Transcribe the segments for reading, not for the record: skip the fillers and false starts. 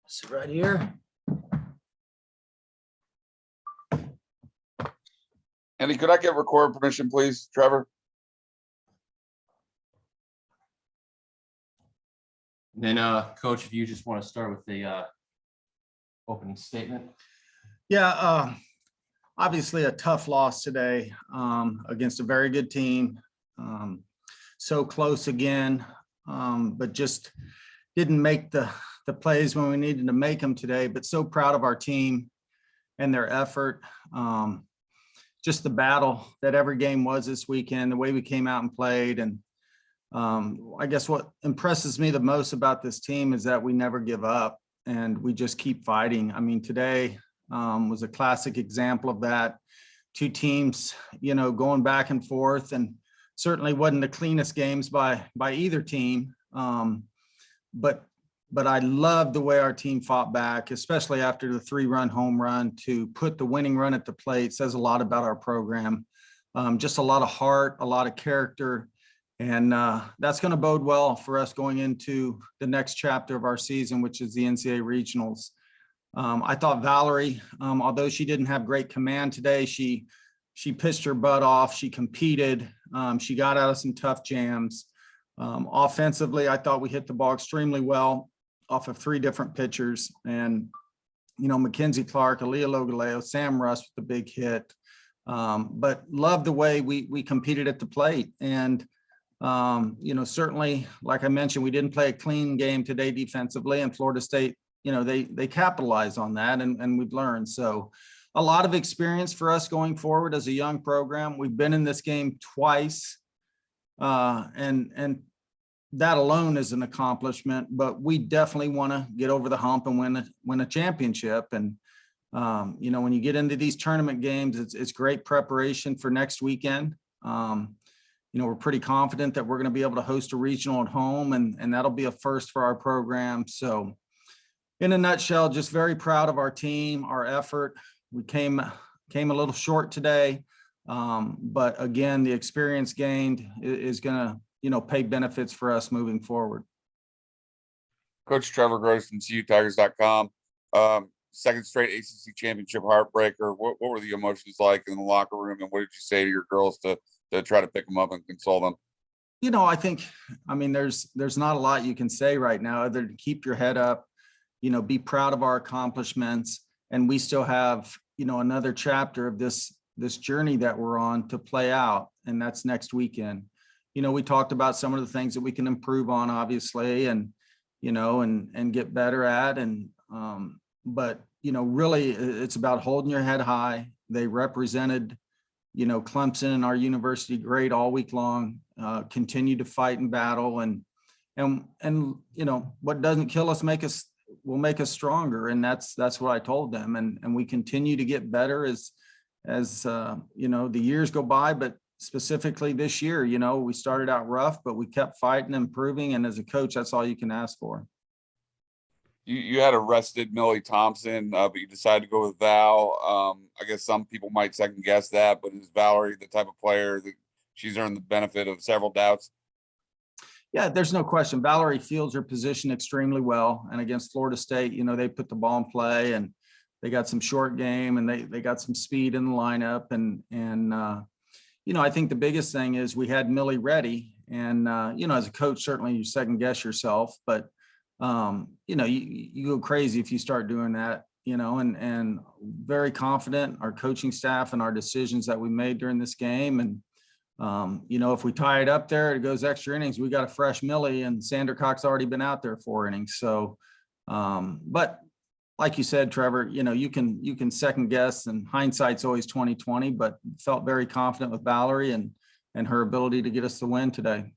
Sit right here. Andy, could I get record permission, please, Trevor? And then, Coach, if you just want to start with the opening statement. Yeah, obviously a tough loss today against a very good team. So close again, but just didn't make the plays when we needed to make them today. But so proud of our team and their effort. Just the battle that every game was this weekend, the way we came out and played. And I guess what impresses me the most about this team is that we never give up and we just keep fighting. I mean, today was a classic example of that. Two teams, going back and forth, and certainly wasn't the cleanest games by either team. But I love the way our team fought back, especially after the 3-run home run. To put the winning run at the plate says a lot about our program. Just a lot of heart, a lot of character. And that's going to bode well for us going into the next chapter of our season, which is the NCAA regionals. I thought Valerie, although she didn't have great command today, she pitched her butt off. She competed. She got out of some tough jams. Offensively, I thought we hit the ball extremely well off of 3 different pitchers. And, Mackenzie Clark, Aaliyah Logoleo, Sam Russ with the big hit. But love the way we competed at the plate. And, certainly, like I mentioned, we didn't play a clean game today defensively, and Florida State, they capitalize on that, and we've learned. So a lot of experience for us going forward as a young program. We've been in this game twice, and that alone is an accomplishment, but we definitely want to get over the hump and win a championship. And, when you get into these tournament games, it's great preparation for next weekend. We're pretty confident that we're going to be able to host a regional at home, and that'll be a first for our program. So in a nutshell, just very proud of our team, our effort. We came a little short today, but again, the experience gained is going to, pay benefits for us moving forward. Coach Trevor Gross from CUTigers.com. Second straight ACC championship heartbreaker. What were the emotions like in the locker room, and what did you say to your girls to try to pick them up and console them? I think, there's not a lot you can say right now other than keep your head up, be proud of our accomplishments. And we still have, another chapter of this journey that we're on to play out. And that's next weekend. We talked about some of the things that we can improve on, obviously, and, and get better at. And, but, really it's about holding your head high. They represented, Clemson and our university great all week long, continue to fight and battle, and what doesn't kill us will make us stronger. And that's what I told them. And we continue to get better as the years go by, but specifically this year, we started out rough, but we kept fighting, improving. And as a coach, that's all you can ask for. You had arrested Millie Thompson, but you decided to go with Val. I guess some people might second guess that, but is Valerie the type of player that she's earned the benefit of several doubts? Yeah, there's no question. Valerie fields her position extremely well. And against Florida State, they put the ball in play, and they got some short game, and they got some speed in the lineup. And I think the biggest thing is we had Millie ready. And, as a coach, certainly you second guess yourself, but you go crazy if you start doing that, and very confident our coaching staff and our decisions that we made during this game. And, if we tie it up there, it goes extra innings. We got a fresh Millie, and Sander Cox already been out there 4 innings. So, but like you said, Trevor, you can second guess, and hindsight's always 20/20, but felt very confident with Valerie and her ability to get us the win today.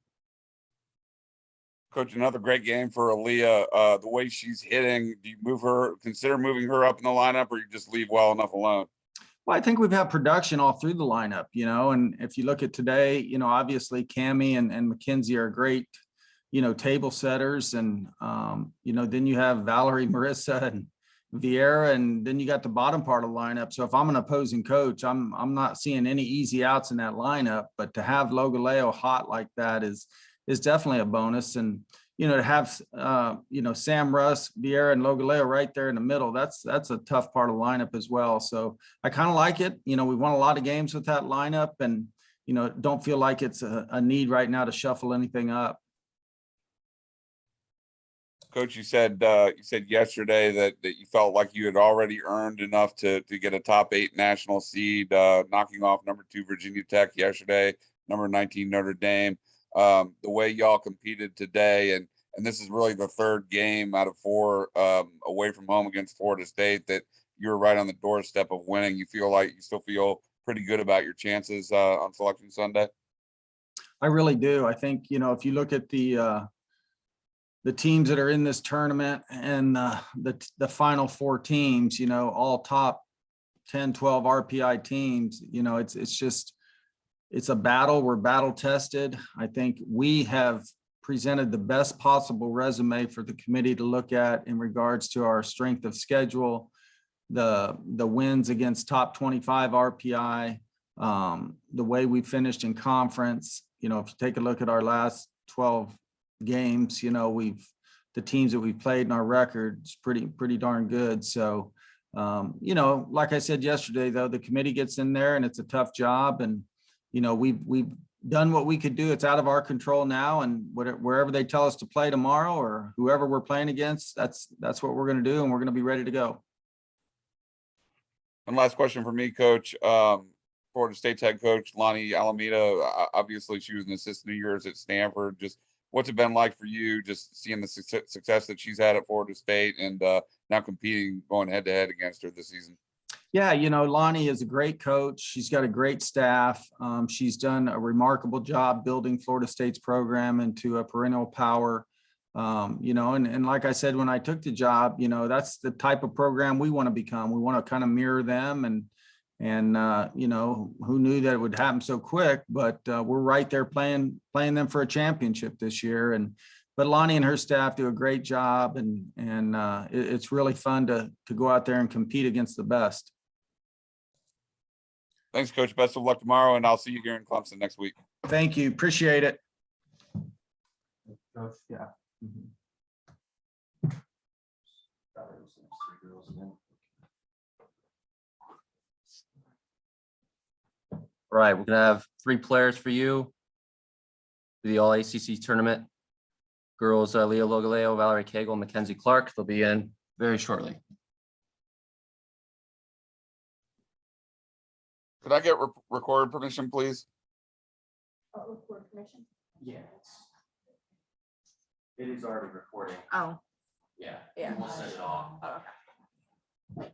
Coach, another great game for Aaliyah. The way she's hitting, do you consider moving her up in the lineup, or you just leave well enough alone? Well, I think we've had production all through the lineup, and if you look at today, obviously Cammie and Mackenzie are great, table setters. And, then you have Valerie, Marissa, and Vieira, and then you got the bottom part of the lineup. So if I'm an opposing coach, I'm not seeing any easy outs in that lineup, but to have Logoleo hot like that is definitely a bonus. And, to have, Sam Russ, Vieira, and Logoleo right there in the middle, that's a tough part of the lineup as well. So I kind of like it. We won a lot of games with that lineup, and, don't feel like it's a need right now to shuffle anything up. Coach, you said yesterday that you felt like you had already earned enough to get a top 8 national seed, knocking off number 2 Virginia Tech yesterday, number 19 Notre Dame. The way y'all competed today, and this is really the 3rd game out of 4 away from home against Florida State that you're right on the doorstep of winning. You still feel pretty good about your chances on Selection Sunday? I really do. I think, if you look at the teams that are in this tournament and the final 4 teams, all top 10, 12 RPI teams, it's a battle. We're battle tested. I think we have presented the best possible resume for the committee to look at in regards to our strength of schedule, the wins against top 25 RPI, the way we finished in conference. If you take a look at our last 12 games, the teams that we've played in our record is pretty darn good. So, like I said yesterday, though, the committee gets in there and it's a tough job, and, we've done what we could do. It's out of our control now, and wherever they tell us to play tomorrow or whoever we're playing against, that's what we're going to do, and we're going to be ready to go. One last question for me, Coach. Florida State's head coach, Lonnie Alameda, obviously she was an assistant of yours at Stanford. Just what's it been like for you, just seeing the success that she's had at Florida State and now competing, going head to head against her this season? Yeah, Lonnie is a great coach. She's got a great staff. She's done a remarkable job building Florida State's program into a perennial power. And like I said, when I took the job, that's the type of program we want to become. We want to kind of mirror them, and who knew that it would happen so quick, but we're right there playing them for a championship this year. But Lonnie and her staff do a great job, and it's really fun to go out there and compete against the best. Thanks, Coach. Best of luck tomorrow, and I'll see you here in Clemson next week. Thank you. Appreciate it. Coach, yeah. All right, we're gonna have 3 players for you for the All ACC Tournament. Girls, Leah Logoleo, Valerie Cagle, and Mackenzie Clark. They'll be in very shortly. Could I get record permission, please? Record permission? Yeah. It is already recording. Oh, Yeah. Yeah. We'll set it off. okay.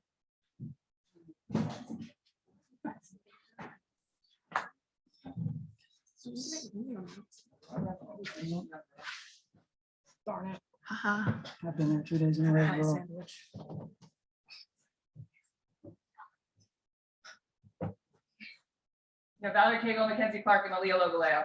Darn it. I've been there 2 days in a row. Girl. Sandwich. Yeah, Valerie Cagle, Mackenzie Clark, and Leah Logoleo.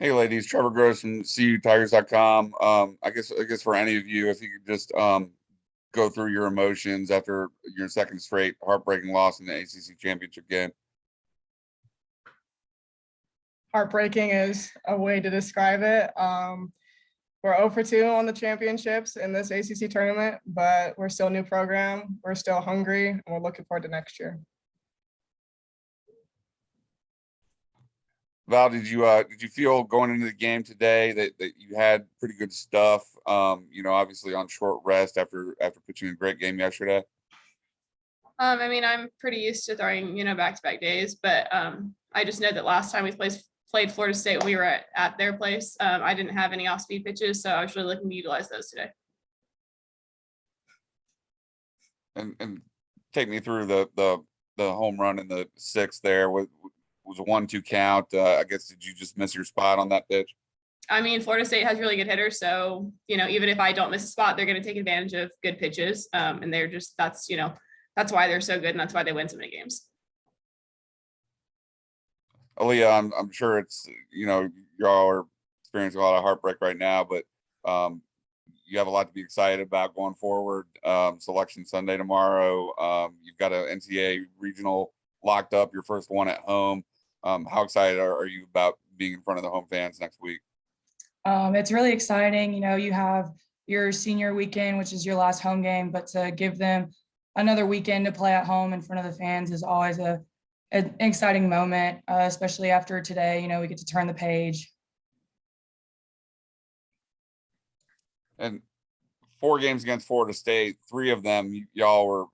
Hey, ladies, Trevor Gross from CUTigers.com. I guess for any of you, if you could just go through your emotions after your 2nd straight heartbreaking loss in the ACC championship game. Heartbreaking is a way to describe it. We're 0 for 2 on the championships in this ACC tournament, but we're still a new program. We're still hungry, and we're looking forward to next year. Val, did you feel going into the game today that you had pretty good stuff? Obviously on short rest after pitching a great game yesterday. I mean, I'm pretty used to throwing, back-to-back days, but I just know that last time we played Florida State when we were at their place, I didn't have any off-speed pitches, so I was really looking to utilize those today. And take me through the home run in the 6th there. Was a 1-2 count. I guess, did you just miss your spot on that pitch? I mean, Florida State has really good hitters, so even if I don't miss a spot, they're going to take advantage of good pitches, and they're just that's why they're so good, and that's why they win so many games. Aaliyah, I'm sure it's y'all are experiencing a lot of heartbreak right now, but you have a lot to be excited about going forward. Selection Sunday tomorrow. You've got an NCAA regional locked up, your first one at home. How excited are you about being in front of the home fans next week? It's really exciting. You know, you have your senior weekend, which is your last home game, but to give them another weekend to play at home in front of the fans is always an exciting moment, especially after today. You know, we get to turn the page. And 4 games against Florida State, 3 of them, y'all were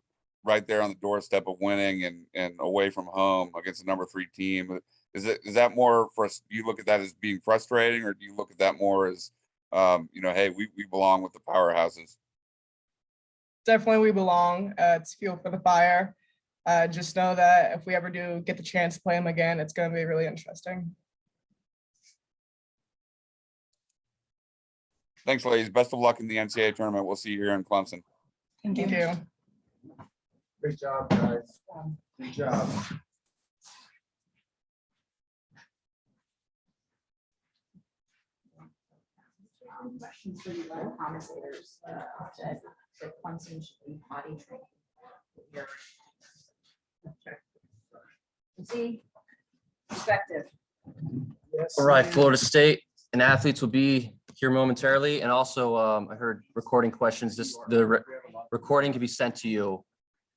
right there on the doorstep of winning and away from home against the number 3 team. Is that more for us? Do you look at that as being frustrating, or do you look at that more as, hey, we belong with the powerhouses? Definitely we belong. It's fuel for the fire. Just know that if we ever do get the chance to play them again, it's going to be really interesting. Thanks, ladies. Best of luck in the NCAA tournament. We'll see you here in Clemson. Thank Thank you. you. Great job, guys. Good job. Questions for you, commentators, that Clemson should be potty trained. See, perspective. All right, Florida State and athletes will be here momentarily. And also, I heard recording questions. The recording can be sent to you.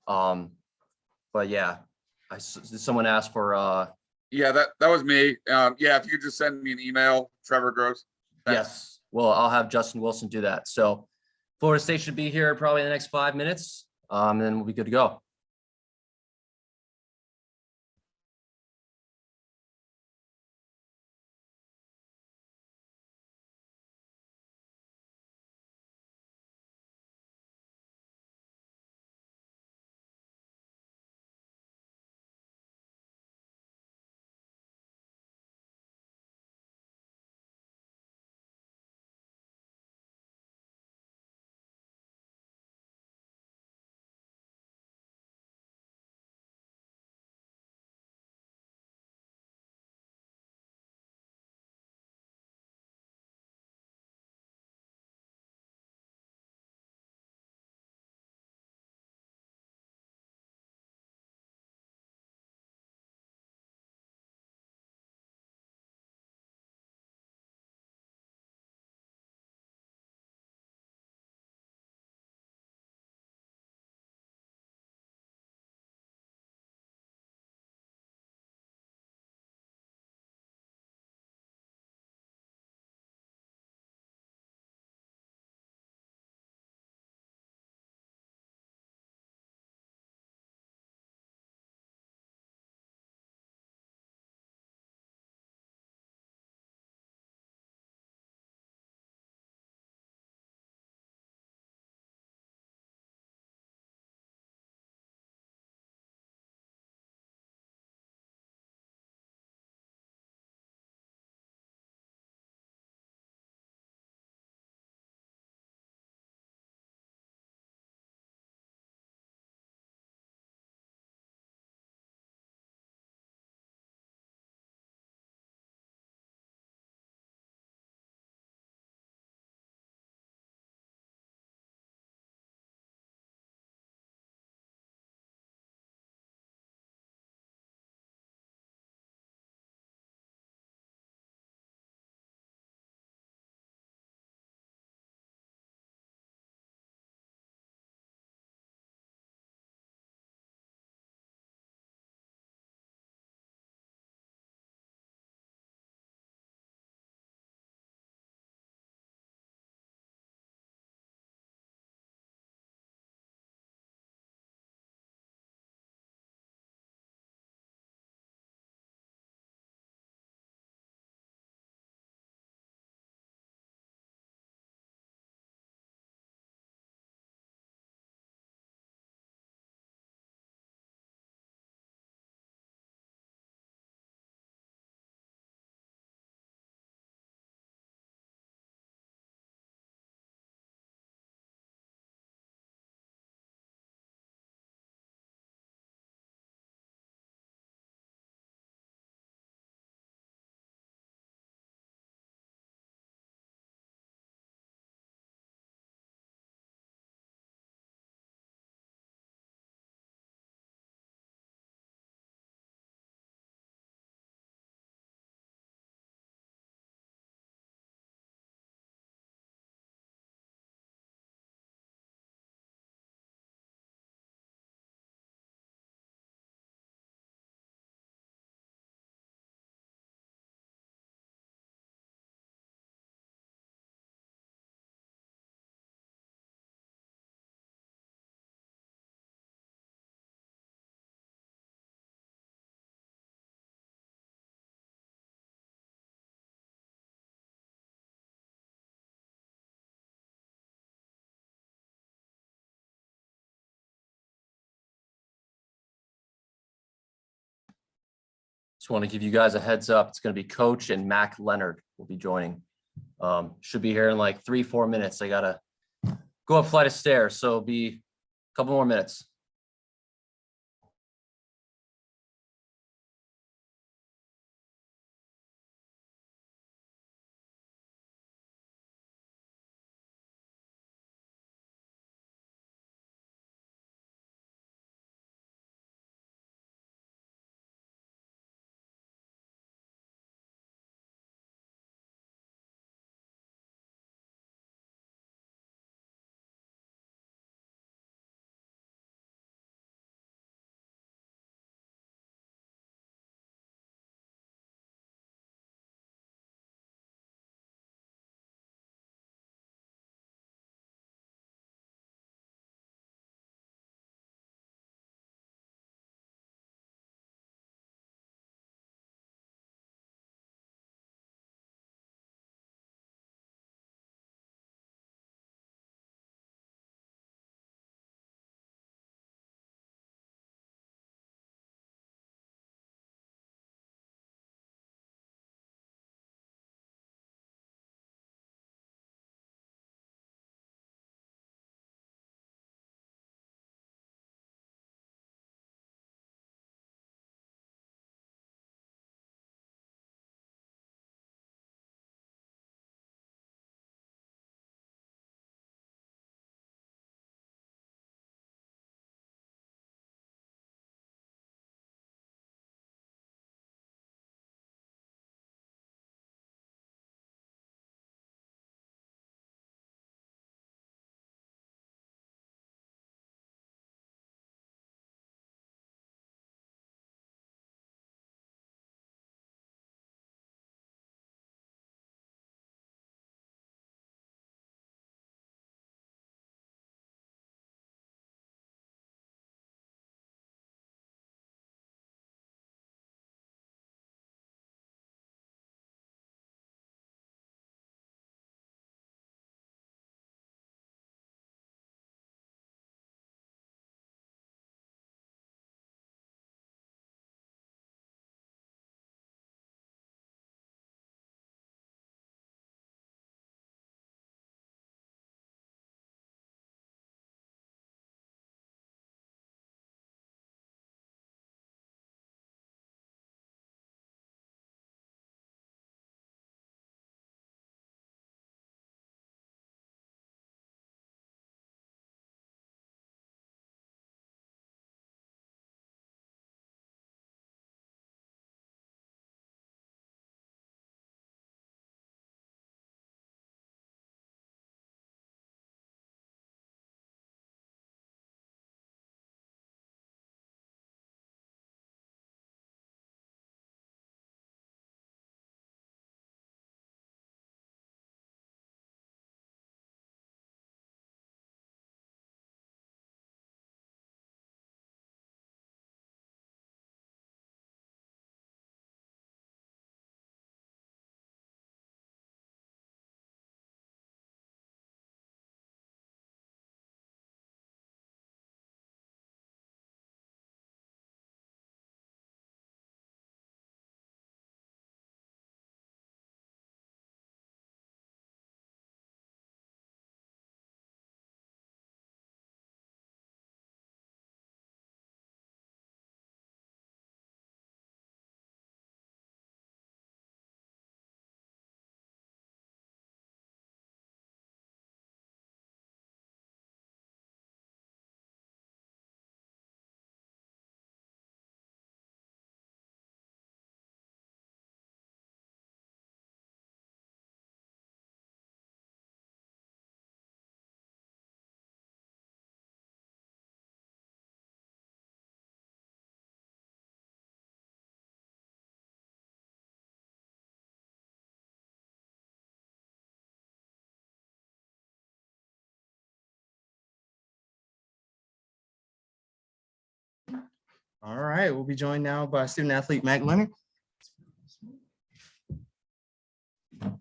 But yeah, someone asked for, Yeah, that was me. Yeah, if you could just send me an email, Trevor Gross. Thanks. yes, well, I'll have Justin Wilson do that. So Florida State should be here probably in the next 5 minutes. And then we'll be good to go. Just want to give you guys a heads up. It's going to be Coach and Mac Leonard will be joining. Should be here in like 3-4 minutes. I gotta go up a flight of stairs, so it'll be a couple more minutes. All right, we'll be joined now by student athlete Mac Leonard. All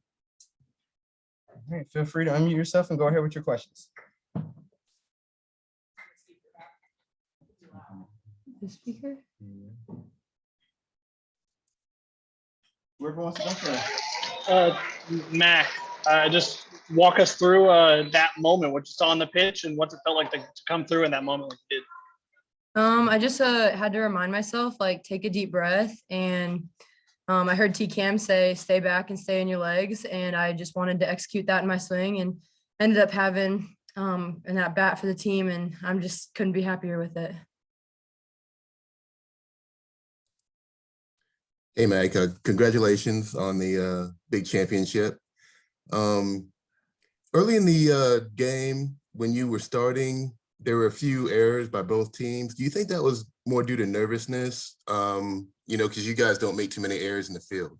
right, feel free to unmute yourself and go ahead with your questions. The speaker? Whoever wants to go first. Mac, just walk us through that moment, what you saw on the pitch and what it felt like to come through in that moment like you did. I just had to remind myself, like, take a deep breath. And I heard T Cam say, stay back and stay in your legs. And I just wanted to execute that in my swing and ended up having an at bat for the team. And I'm just couldn't be happier with it. Hey, Mike, congratulations on the big championship. Early in the game, when you were starting, there were a few errors by both teams. Do you think that was more due to nervousness? Because you guys don't make too many errors in the field.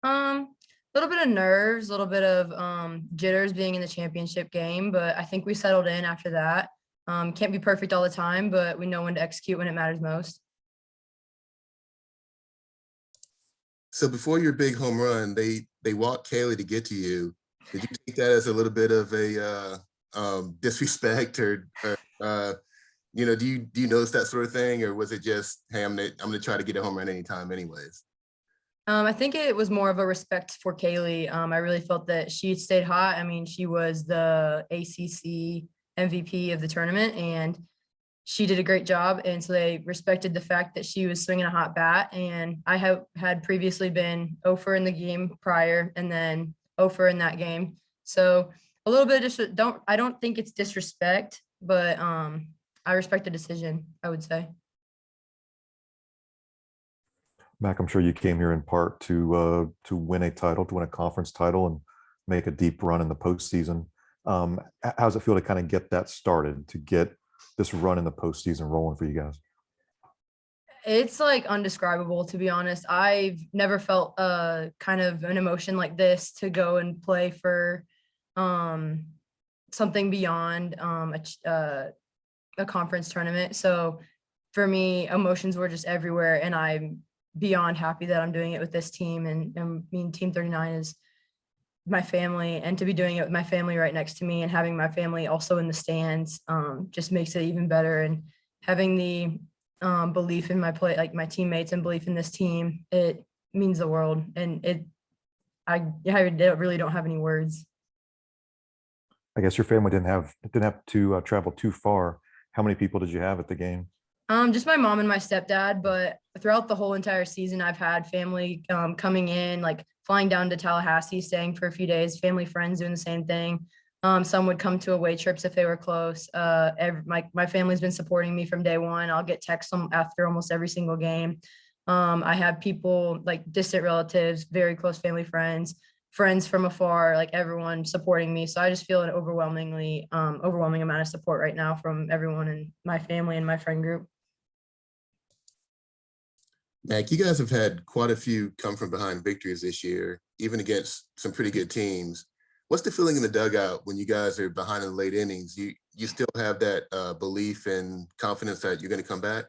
A little bit of nerves, a little bit of jitters being in the championship game, but I think we settled in after that. Can't be perfect all the time, but we know when to execute when it matters most. So before your big home run, they walked Cagle to get to you. Did you take that as a little bit of a disrespect, or do you notice that sort of thing, or was it just, hey, I'm gonna try to get a home run anytime, anyways? I think it was more of a respect for Cagle. I really felt that she stayed hot. I mean, she was the ACC MVP of the tournament, and she did a great job. And so they respected the fact that she was swinging a hot bat. And I had previously been 0 for in the game prior, and then 0 for in that game. So a little bit of I don't think it's disrespect, but I respect the decision, I would say. Mac, I'm sure you came here in part to win a title, to win a conference title, and make a deep run in the postseason. How does it feel to kind of get that started, to get this run in the postseason rolling for you guys? It's like undescribable, to be honest. I've never felt kind of an emotion like this, to go and play for something beyond a conference tournament. So for me, emotions were just everywhere, and I'm beyond happy that I'm doing it with this team. And I mean, Team 39 is my family, and to be doing it with my family right next to me and having my family also in the stands just makes it even better. And having the belief in my play, like my teammates, and belief in this team, it means the world. And I really don't have any words. I guess your family didn't have to travel too far. How many people did you have at the game? Just my mom and my stepdad, but throughout the whole entire season, I've had family coming in, like flying down to Tallahassee, staying for a few days, family, friends doing the same thing. Some would come to away trips if they were close. My family's been supporting me from day one. I'll get texts after almost every single game. I have people, like distant relatives, very close family, friends from afar, like everyone supporting me. So I just feel an overwhelming amount of support right now from everyone in my family and my friend group. Mac, you guys have had quite a few come from behind victories this year, even against some pretty good teams. What's the feeling in the dugout when you guys are behind in the late innings? You still have that belief and confidence that you're going to come back?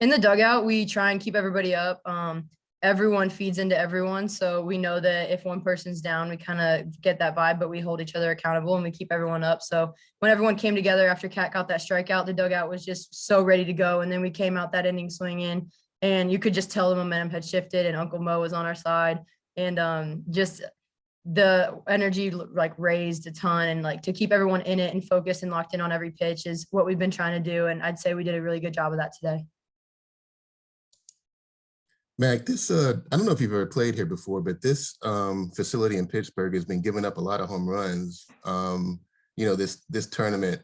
In the dugout, we try and keep everybody up. Everyone feeds into everyone. So we know that if one person's down, we kind of get that vibe, but we hold each other accountable and we keep everyone up. So when everyone came together after Kat got that strikeout, the dugout was just so ready to go. And then we came out that inning swinging, and you could just tell the momentum had shifted, and Uncle Mo was on our side. And just the energy like raised a ton, and like to keep everyone in it and focused and locked in on every pitch is what we've been trying to do. And I'd say we did a really good job of that today. Mac, this I don't know if you've ever played here before, but this facility in Pittsburgh has been giving up a lot of home runs. This tournament,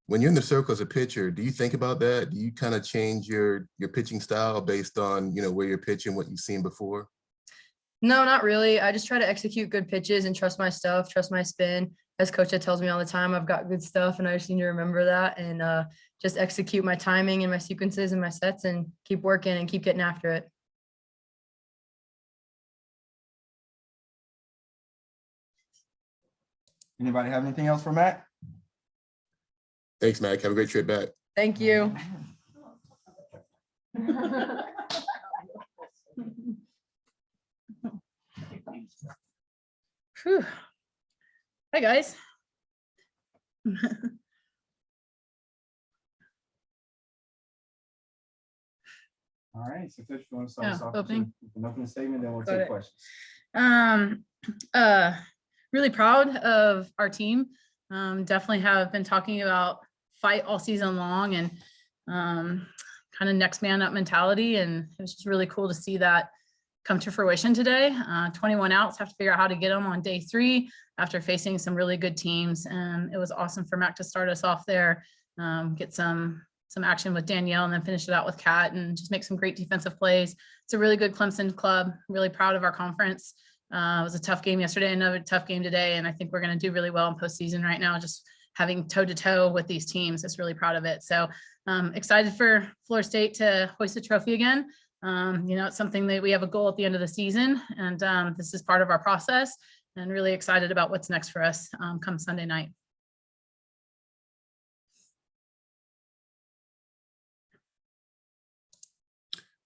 when you're in the circle as a pitcher, do you think about that? Do you kind of change your pitching style based on where you're pitching, what you've seen before? No, not really. I just try to execute good pitches and trust my stuff, trust my spin. As Coach tells me all the time, I've got good stuff, and I just need to remember that, and just execute my timing and my sequences and my sets, and keep working and keep getting after it. Anybody have anything else for Mac? Thanks, Mac. Have a great trip back. Thank you. Whew. Hi, guys. All right, so Coach, you want to start us Yeah, off with opening. an opening statement, then we'll Got take it. questions. Really proud of our team. Definitely have been talking about fight all season long and kind of next man up mentality. And it was just really cool to see that come to fruition today. 21 outs, have to figure out how to get them on day 3 after facing some really good teams. And it was awesome for Mac to start us off there, get some action with Danielle and then finish it out with Kat and just make some great defensive plays. It's a really good Clemson club. Really proud of our conference. It was a tough game yesterday, another tough game today. And I think we're going to do really well in postseason right now, just having toe to toe with these teams. Just really proud of it. So excited for Florida State to hoist the trophy again. It's something that we have a goal at the end of the season, and this is part of our process, and really excited about what's next for us come Sunday night.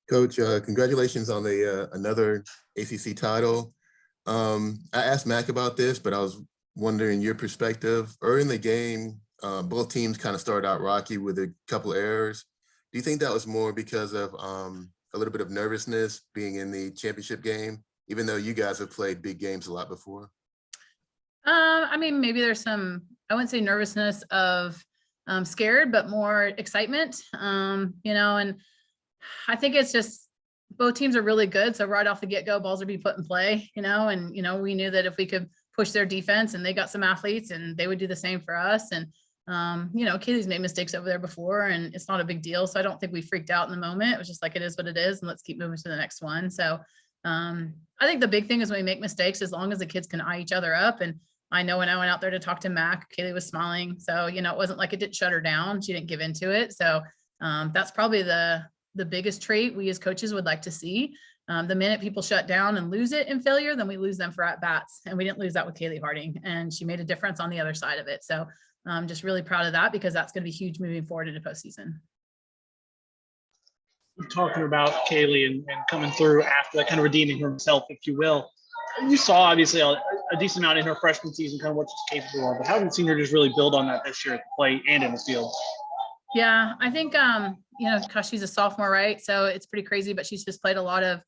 Coach, congratulations on the another ACC title. I asked Mac about this, but I was wondering your perspective. Early in the game, both teams kind of started out rocky with a couple errors. Do you think that was more because of a little bit of nervousness being in the championship game, even though you guys have played big games a lot before? I mean, maybe there's some, I wouldn't say nervousness of scared, but more excitement, and I think it's just both teams are really good. So right off the get-go, balls are being put in play, and, we knew that if we could push their defense and they got some athletes and they would do the same for us. And, Kaylee's made mistakes over there before and it's not a big deal. So I don't think we freaked out in the moment. It was just like, it is what it is. And let's keep moving to the next one. So I think the big thing is when we make mistakes, as long as the kids can eye each other up. And I know when I went out there to talk to Mac, Kaylee was smiling. So, it wasn't like it didn't shut her down. She didn't give into it. So that's probably the biggest trait we as coaches would like to see. The minute people shut down and lose it in failure, then we lose them for at-bats. And we didn't lose that with Kaylee Harding. And she made a difference on the other side of it. So I'm just really proud of that because that's going to be huge moving forward into postseason. Talking about Cagle and coming through after that, kind of redeeming herself, if you will. You saw obviously a decent amount in her freshman season, kind of what she's capable of, but how have you seen her just really build on that this year at the plate and in the field? Yeah, I think, gosh, she's a sophomore, right? So it's pretty crazy, but she's just played a lot of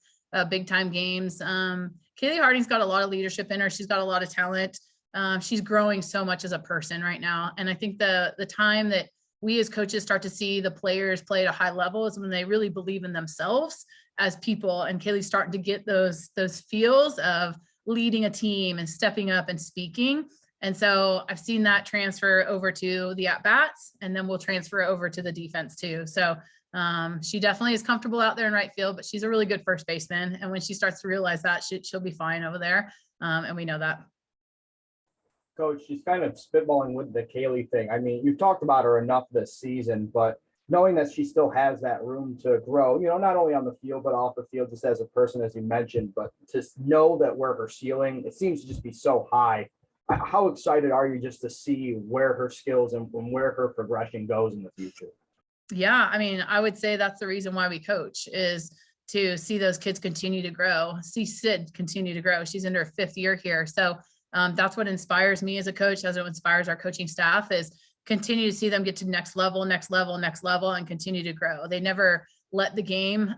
big time games. Kaylee Harding's got a lot of leadership in her. She's got a lot of talent. She's growing so much as a person right now. And I think the time that we as coaches start to see the players play at a high level is when they really believe in themselves as people. And Kaylee's starting to get those feels of leading a team and stepping up and speaking. And so I've seen that transfer over to the at-bats, and then we'll transfer over to the defense too. So she definitely is comfortable out there in right field, but she's a really good first baseman. And when she starts to realize that, she'll be fine over there. And we know that. Coach, she's kind of spitballing with the Cagle thing. I mean, you've talked about her enough this season, but knowing that she still has that room to grow, not only on the field, but off the field, just as a person, as you mentioned, but to know that where her ceiling, it seems to just be so high. How excited are you just to see where her skills and where her progression goes in the future? Yeah, I mean, I would say that's the reason why we coach, is to see those kids continue to grow, see Sid continue to grow. She's in her 5th year here. So that's what inspires me as a coach, as it inspires our coaching staff, is continue to see them get to next level, and continue to grow. They never let the game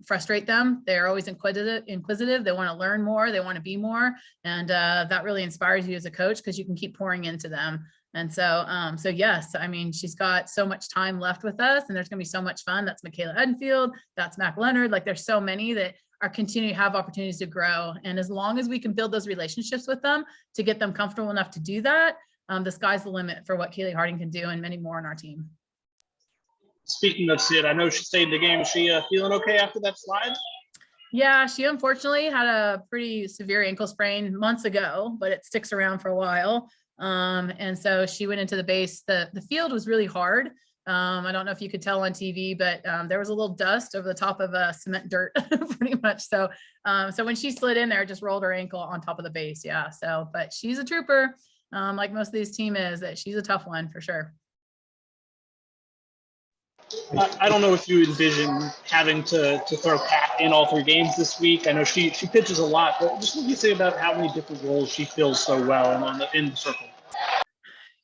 frustrate them. They're always inquisitive. They want to learn more. They want to be more. And that really inspires you as a coach because you can keep pouring into them. And so yes, I mean, she's got so much time left with us and there's going to be so much fun. That's Michaela Edenfield. That's Mac Leonard. Like there's so many that are continuing to have opportunities to grow. And as long as we can build those relationships with them to get them comfortable enough to do that, the sky's the limit for what Kaylee Harding can do and many more on our team. Speaking of Sid, I know she stayed in the game. Is she feeling okay after that slide? Yeah, she unfortunately had a pretty severe ankle sprain months ago, but it sticks around for a while. And so she went into the base. The field was really hard. I don't know if you could tell on TV, but there was a little dust over the top of cement dirt pretty much. So when she slid in there, it just rolled her ankle on top of the base. Yeah. So, but she's a trooper, like most of these team is. That she's a tough one for sure. I don't know if you envision having to throw Kat in all 3 games this week. I know she pitches a lot, but just what do you say about how many different roles she fills so well in the circle?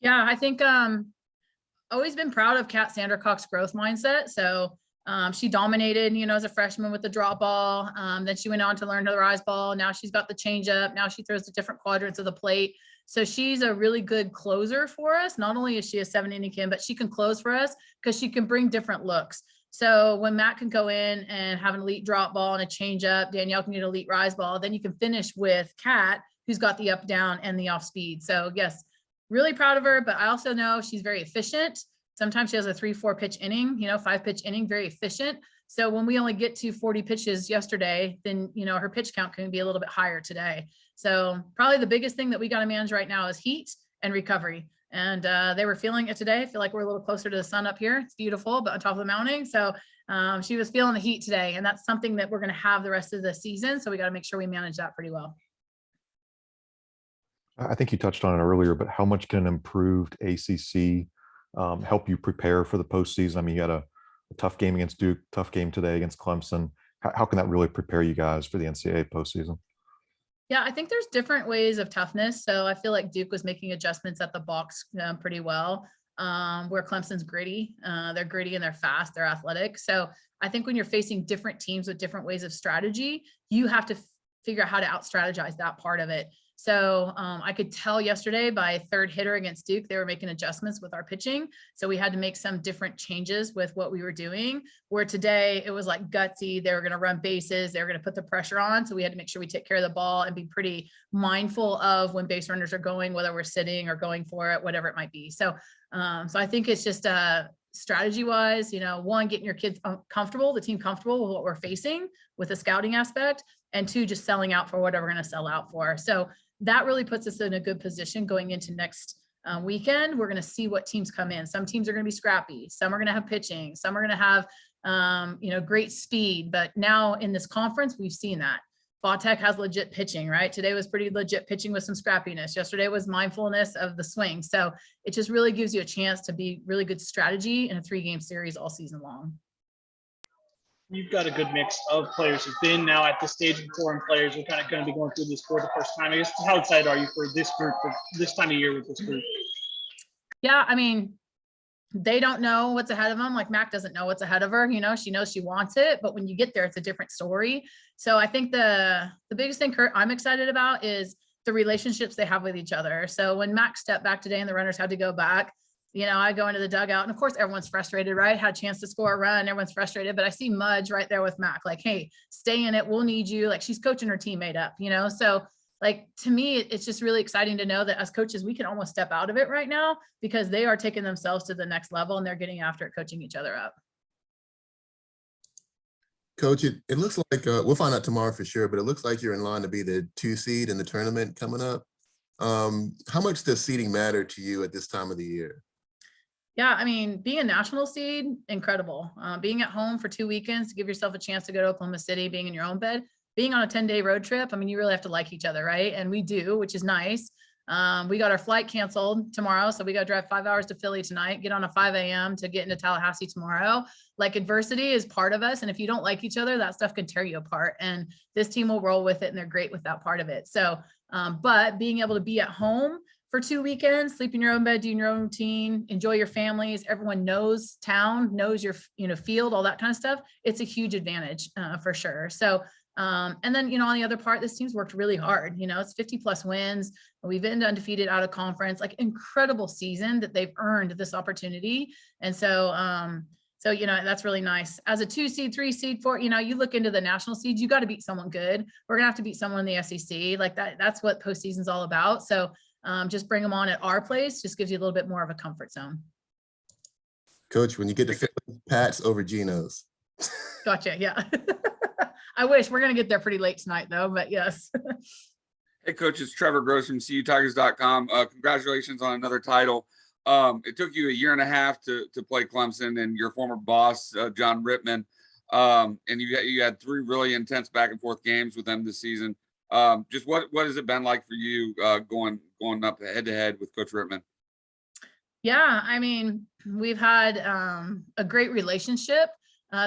Yeah, I think always been proud of Kat Sandercock's growth mindset. So She dominated, you know, as a freshman with the drop ball. Then she went on to learn to rise ball. Now she's got the change up. Now she throws the different quadrants of the plate. So she's a really good closer for us. Not only is she a 7-inning kid, but she can close for us because she can bring different looks. So when Matt can go in and have an elite drop ball and a change up, Danielle can get an elite rise ball, then you can finish with Kat, who's got the up down and the off speed. So yes, really proud of her, but I also know she's very efficient. Sometimes she has a 3-4 pitch inning, you know, 5-pitch inning, very efficient. So when we only get to 40 pitches yesterday, then, you know, her pitch count can be a little bit higher today. So probably the biggest thing that we got to manage right now is heat and recovery. And they were feeling it today. I feel like we're a little closer to the sun up here. It's beautiful, but on top of the mountain. So she was feeling the heat today. And that's something that we're going to have the rest of the season. So we got to make sure we manage that pretty well. I think you touched on it earlier, but how much can an improved ACC help you prepare for the postseason? I mean, you had a tough game against Duke, tough game today against Clemson. How can that really prepare you guys for the NCAA postseason? Yeah, I think there's different ways of toughness. So I feel like Duke was making adjustments at the box pretty well, where Clemson's gritty. They're gritty and they're fast, they're athletic. So I think when you're facing different teams with different ways of strategy, you have to figure out how to out-strategize that part of it. So I could tell yesterday by third hitter against Duke, they were making adjustments with our pitching. So we had to make some different changes with what we were doing, where today it was like gutsy. They were going to run bases. They were going to put the pressure on. So we had to make sure we take care of the ball and be pretty mindful of when base runners are going, whether we're sitting or going for it, whatever it might be. So, so I think it's just strategy wise, you know, one, getting your kids comfortable, the team comfortable with what we're facing with the scouting aspect, and two, just selling out for whatever we're going to sell out for. So that really puts us in a good position going into next weekend. We're going to see what teams come in. Some teams are going to be scrappy. Some are going to have pitching. Some are going to have, you know, great speed. But now in this conference, we've seen that. Tech has legit pitching, right? Today was pretty legit pitching with some scrappiness. Yesterday was mindfulness of the swing. So it just really gives you a chance to be really good strategy in a 3-game series all season long. You've got a good mix of players who've been now at this stage of foreign players who are kind of going to be going through this for the first time. I guess, how excited are you for this group, for this time of year with this group? Yeah, I mean, they don't know what's ahead of them. Like Mac doesn't know what's ahead of her. You know, she knows she wants it, but when you get there, it's a different story. So I think the biggest thing I'm excited about is the relationships they have with each other. So when Mac stepped back today and the runners had to go back, you know, I go into the dugout and of course everyone's frustrated, right? Had a chance to score a run. Everyone's frustrated, but I see Mudge right there with Mac, like, hey, stay in it. We'll need you. Like she's coaching her teammate up, you know? So like, to me, it's just really exciting to know that as coaches, we can almost step out of it right now because they are taking themselves to the next level and they're getting after it, coaching each other up. Coach, it looks like we'll find out tomorrow for sure, but it looks like you're in line to be the 2 seed in the tournament coming up. How much does seeding matter to you at this time of the year? Yeah, I mean, being a national seed, incredible. Being at home for 2 weekends to give yourself a chance to go to Oklahoma City, being in your own bed, being on a 10-day road trip. I mean, you really have to like each other, right? And we do, which is nice. We got our flight canceled tomorrow. So we got to drive 5 hours to Philly tonight, get on a 5 a.m. to get into Tallahassee tomorrow. Like adversity is part of us. And if you don't like each other, that stuff can tear you apart. And this team will roll with it. And they're great with that part of it. So, but being able to be at home for 2 weekends, sleep in your own bed, do your own routine, enjoy your families. Everyone knows town, knows your, you know, field, all that kind of stuff. It's a huge advantage for sure. So, and then, you know, on the other part, this team's worked really hard. You know, it's 50+ wins. We've been undefeated out of conference, like incredible season that they've earned this opportunity. And so, so, you know, that's really nice. As a 2 seed, 3 seed, 4, you know, you look into the national seeds, you got to beat someone good. We're gonna have to beat someone in the SEC like that. That's what postseason's all about. So just bring them on at our place, just gives you a little bit more of a comfort zone. Coach, when you get to Philly, Pat's over Geno's. Gotcha. Yeah. I wish. We're going to get there pretty late tonight though, but yes. Hey, Coach, it's Trevor Gross from CUTigers.com. Congratulations on another title. It took you a year and a half to play Clemson and your former boss, John Rittman. And you had 3 really intense back and forth games with them this season. Just what has it been like for you going up head to head with Coach Rittman? Yeah, I mean, we've had a great relationship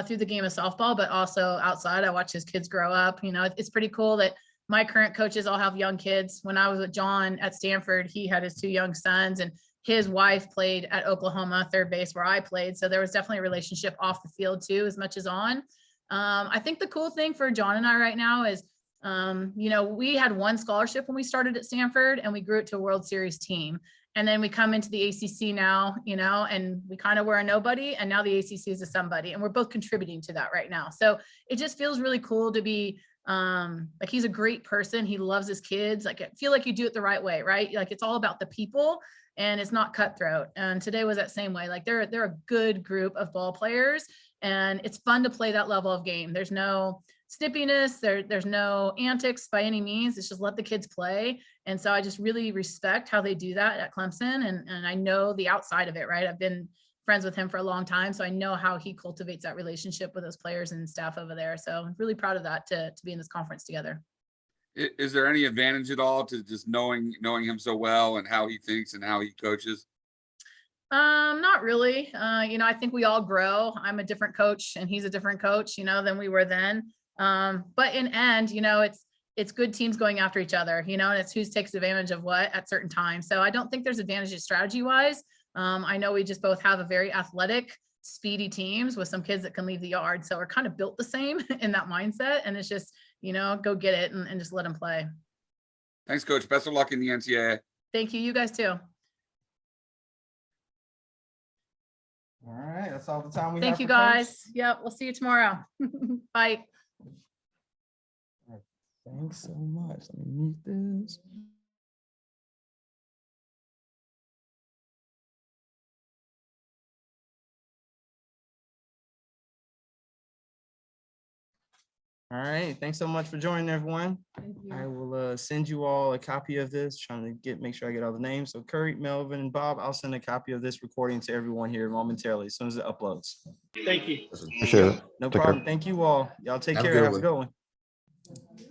through the game of softball, but also outside. I watch his kids grow up. You know, it's pretty cool that my current coaches all have young kids. When I was with John at Stanford, he had his 2 young sons, and his wife played at Oklahoma, third base where I played. So there was definitely a relationship off the field too, as much as on. I think the cool thing for John and I right now is, we had one scholarship when we started at Stanford and we grew it to a World Series team. And then we come into the ACC now, and we kind of were a nobody, and now the ACC is a somebody, and we're both contributing to that right now. So it just feels really cool to be, like, he's a great person. He loves his kids. Like, I feel like you do it the right way, right? Like, it's all about the people and it's not cutthroat. And today was that same way. Like, they're a good group of ball players, and it's fun to play that level of game. There's no snippiness, there's no antics by any means. It's just let the kids play. And so I just really respect how they do that at Clemson. And I know the outside of it, right? I've been friends with him for a long time, so I know how he cultivates that relationship with those players and staff over there. So I'm really proud of that to be in this conference together. Is there any advantage at all to just knowing him so well and how he thinks and how he coaches? Not really. I think we all grow. I'm a different coach and he's a different coach, than we were then. But in end, it's good teams going after each other, and it's who takes advantage of what at certain times. So I don't think there's advantages strategy wise. I know we just both have a very athletic, speedy teams with some kids that can leave the yard. So we're kind of built the same in that mindset. And it's just, go get it and just let them play. Thanks, Coach. Best of luck in the NCAA. Thank you. You guys too. All right, that's all the time we have. Thank you for Coach. guys. Yep. We'll see you tomorrow. Bye. Thanks so much. Let me mute this. All right, thanks so much for joining, everyone. I will send you all a copy of this, trying to make sure I get all the names. So Curry, Melvin, and Bob, I'll send a copy of this recording to everyone here momentarily as soon as it uploads. Thank you. Appreciate it. No Take care. problem. Thank you all. Y'all take Have a care. good Have a one. good one.